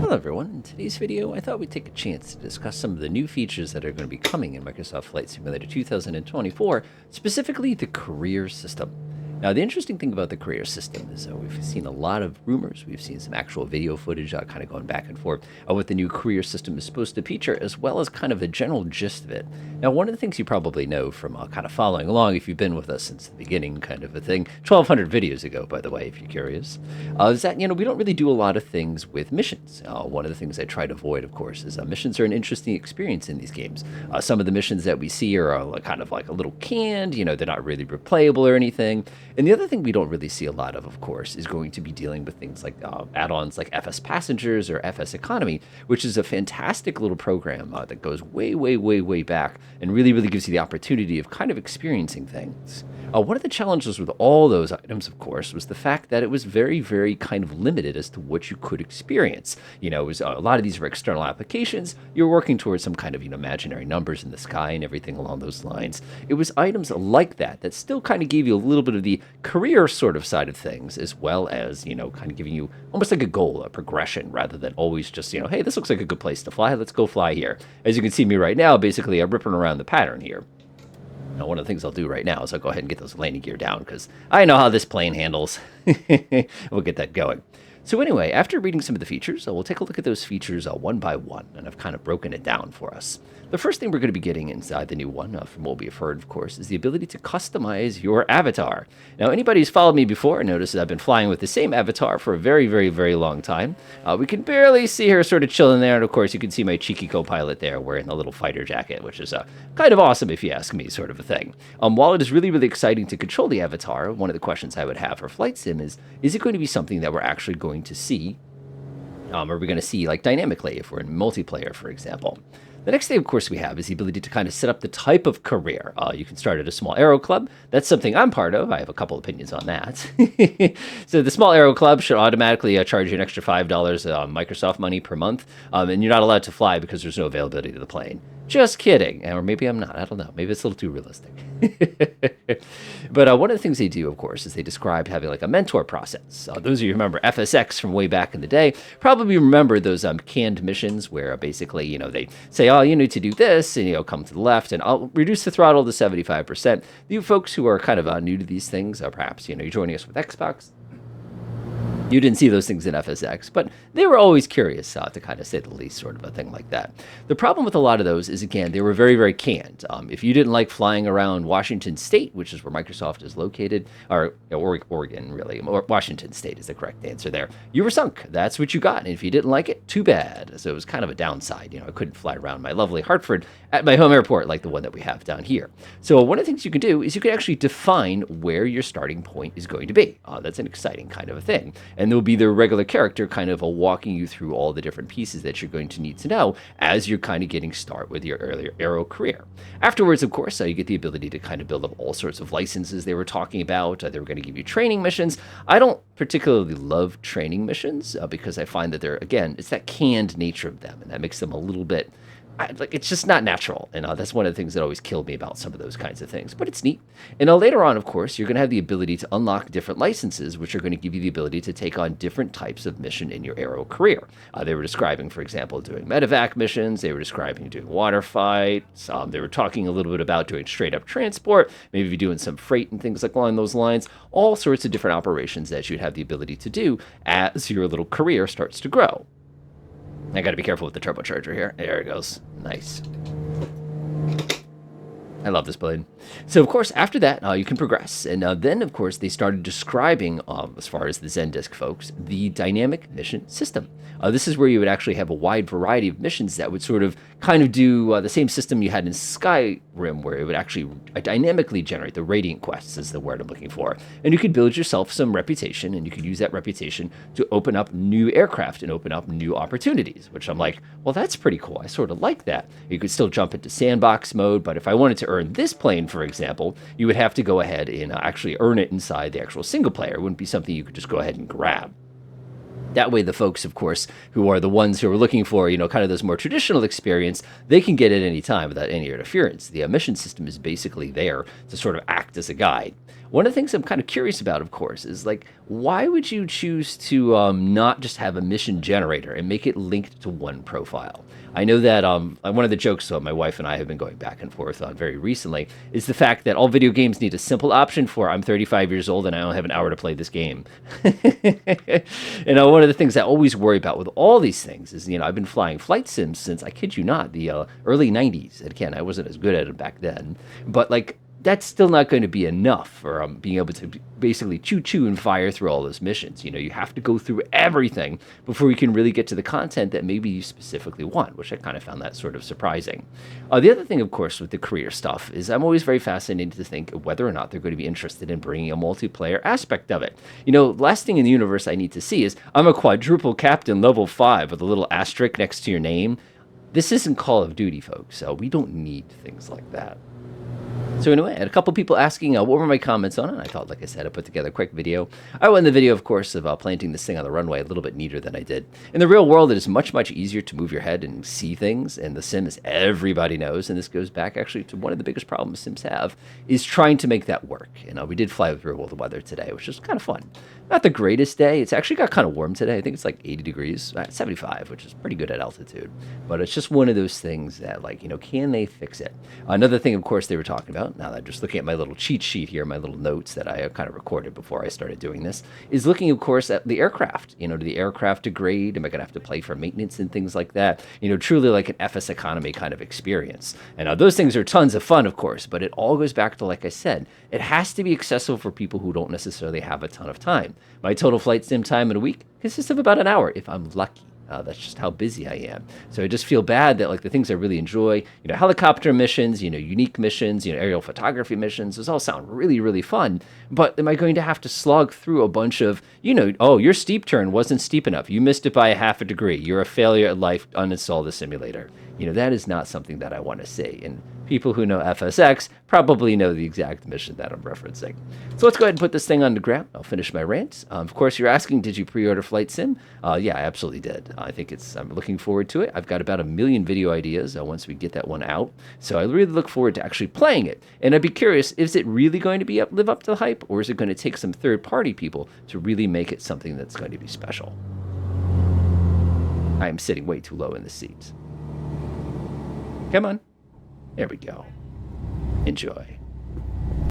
Hello everyone, in today's video I thought we'd take a chance to discuss some of the new features that are going to be coming in Microsoft Flight Simulator 2024, specifically the career system. Now the interesting thing about the career system is we've seen a lot of rumors, we've seen some actual video footage kind of going back and forth of what the new career system is supposed to feature, as well as kind of the general gist of it. Now one of the things you probably know from kind of following along, if you've been with us since the beginning kind of a thing, 1,200 videos ago by the way, if you're curious, is that, we don't really do a lot of things with missions. One of the things I try to avoid, of course, is missions are an interesting experience in these games. Some of the missions that we see are kind of like a little canned, they're not really replayable or anything. And the other thing we don't really see a lot of course, is going to be dealing with things like add-ons like FS Passengers or FS Economy, which is a fantastic little program that goes way, way, way, way back and really, really gives you the opportunity of kind of experiencing things. One of the challenges with all those items, of course, was the fact that it was very, very kind of limited as to what you could experience. It was a lot of these were external applications. You're working towards some kind of imaginary numbers in the sky and everything along those lines. It was items like that that still kind of gave you a little bit of the career sort of side of things, as well as kind of giving you almost like a goal, a progression, rather than always just hey, this looks like a good place to fly. Let's go fly here. As you can see me right now, basically I'm ripping around the pattern here. Now, one of the things I'll do right now is I'll go ahead and get those landing gear down because I know how this plane handles. We'll get that going. So anyway, after reading some of the features, we'll take a look at those features one by one, and I've kind of broken it down for us. The first thing we're going to be getting inside the new one, from what we've heard, of course, is the ability to customize your avatar. Now, anybody who's followed me before notices I've been flying with the same avatar for a very, very, very long time. We can barely see her sort of chilling there, and of course, you can see my cheeky co-pilot there wearing a little fighter jacket, which is kind of awesome if you ask me, sort of a thing. While it is really, really exciting to control the avatar, one of the questions I would have for Flight Sim is it going to be something that we're actually going to see? Are we going to see like dynamically if we're in multiplayer, for example? The next thing, of course, we have is the ability to kind of set up the type of career. You can start at a small aero club. That's something I'm part of. I have a couple opinions on that. So the small aero club should automatically charge you an extra $5 Microsoft money per month, and you're not allowed to fly because there's no availability to the plane. Just kidding. Or maybe I'm not. I don't know. Maybe it's a little too realistic. But one of the things they do, of course, is they describe having like a mentor process. Those of you who remember FSX from way back in the day probably remember those canned missions where basically, they say, oh, you need to do this, and come to the left, and I'll reduce the throttle to 75%. You folks who are kind of new to these things, perhaps, you're joining us with Xbox. You didn't see those things in FSX, but they were always curious, to kind of say the least, sort of a thing like that. The problem with a lot of those is, again, they were very, very canned. If you didn't like flying around Washington State, which is where Microsoft is located, or Oregon, really, Washington State is the correct answer there, you were sunk. That's what you got. And if you didn't like it, too bad. So it was kind of a downside. I couldn't fly around my lovely Hartford at my home airport like the one that we have down here. So one of the things you can do is you can actually define where your starting point is going to be. That's an exciting kind of a thing. And there'll be the regular character kind of walking you through all the different pieces that you're going to need to know as you're kind of getting started with your earlier aero career. Afterwards, of course, you get the ability to kind of build up all sorts of licenses they were talking about. They were going to give you training missions. I don't particularly love training missions because I find that they're, again, it's that canned nature of them, and that makes them a little bit it's just not natural, and that's one of the things that always killed me about some of those kinds of things, but it's neat. And later on, of course, you're going to have the ability to unlock different licenses, which are going to give you the ability to take on different types of mission in your aero career. They were describing, for example, doing medevac missions. They were describing doing water fights. They were talking a little bit about doing straight-up transport, maybe doing some freight and things like along those lines, all sorts of different operations that you'd have the ability to do as your little career starts to grow. I got to be careful with the turbocharger here. There it goes. Nice. I love this blade. So, of course, after that, you can progress. And then, of course, they started describing, as far as the Zendisk folks, the dynamic mission system. This is where you would actually have a wide variety of missions that would sort of kind of do the same system you had in Skyrim, where it would actually dynamically generate the Radiant quests, is the word I'm looking for. And you could build yourself some reputation, and you could use that reputation to open up new aircraft and open up new opportunities, which I'm like, well, that's pretty cool. I sort of like that. You could still jump into sandbox mode, but if I wanted to earn this plane, for example, you would have to go ahead and actually earn it inside the actual single player. It wouldn't be something you could just go ahead and grab. That way, the folks, of course, who are the ones who are looking for, kind of those more traditional experience, they can get it any time without any interference. The mission system is basically there to sort of act as a guide. One of the things I'm kind of curious about, of course, is like, why would you choose to not just have a mission generator and make it linked to one profile? I know that one of the jokes my wife and I have been going back and forth on very recently is the fact that all video games need a simple option for I'm 35 years old and I only have an hour to play this game. One of the things I always worry about with all these things is, I've been flying flight sims since, I kid you not, the early 90s. Again, I wasn't as good at it back then. But, like, that's still not going to be enough for being able to basically choo-choo and fire through all those missions. You have to go through everything before you can really get to the content that maybe you specifically want, which I kind of found that sort of surprising. The other thing, of course, with the career stuff is I'm always very fascinated to think of whether or not they're going to be interested in bringing a multiplayer aspect of it. Last thing in the universe I need to see is I'm a quadruple captain level 5 with a little asterisk next to your name. This isn't Call of Duty, folks, so we don't need things like that. So anyway, I had a couple people asking what were my comments on it. I thought, like I said, I put together a quick video. I went in the video, of course, of planting this thing on the runway a little bit neater than I did. In the real world, it is much, much easier to move your head and see things. And the sim, as everybody knows, and this goes back actually to one of the biggest problems sims have, is trying to make that work. We did fly with real world weather today, which was kind of fun. Not the greatest day. It's actually got kind of warm today. I think it's like 80 degrees, 75, which is pretty good at altitude. But it's just one of those things that, like, can they fix it? Another thing, of course, they were talking about, now that I'm just looking at my little cheat sheet here, my little notes that I kind of recorded before I started doing this, is looking, of course, at the aircraft. Do the aircraft degrade? Am I going to have to pay for maintenance and things like that? Truly like an FS economy kind of experience. And those things are tons of fun, of course, but it all goes back to, like I said, it has to be accessible for people who don't necessarily have a ton of time. My total flight sim time in a week consists of about an hour, if I'm lucky. That's just how busy I am. So I just feel bad that, like, the things I really enjoy, helicopter missions, unique missions, aerial photography missions, those all sound really, really fun. But am I going to have to slog through a bunch of, oh, your steep turn wasn't steep enough. You missed it by a half a degree. You're a failure at life. Uninstall the simulator. That is not something that I want to see. And people who know FSX probably know the exact mission that I'm referencing. So let's go ahead and put this thing on the ground. I'll finish my rant. Of course, you're asking, did you pre-order Flight Sim? Yeah, I absolutely did. I'm looking forward to it. I've got about 1 million video ideas once we get that one out. So I really look forward to actually playing it. And I'd be curious, is it really going to live up to the hype? Or is it going to take some third-party people to really make it something that's going to be special? I am sitting way too low in the seat. Come on. There we go. Enjoy.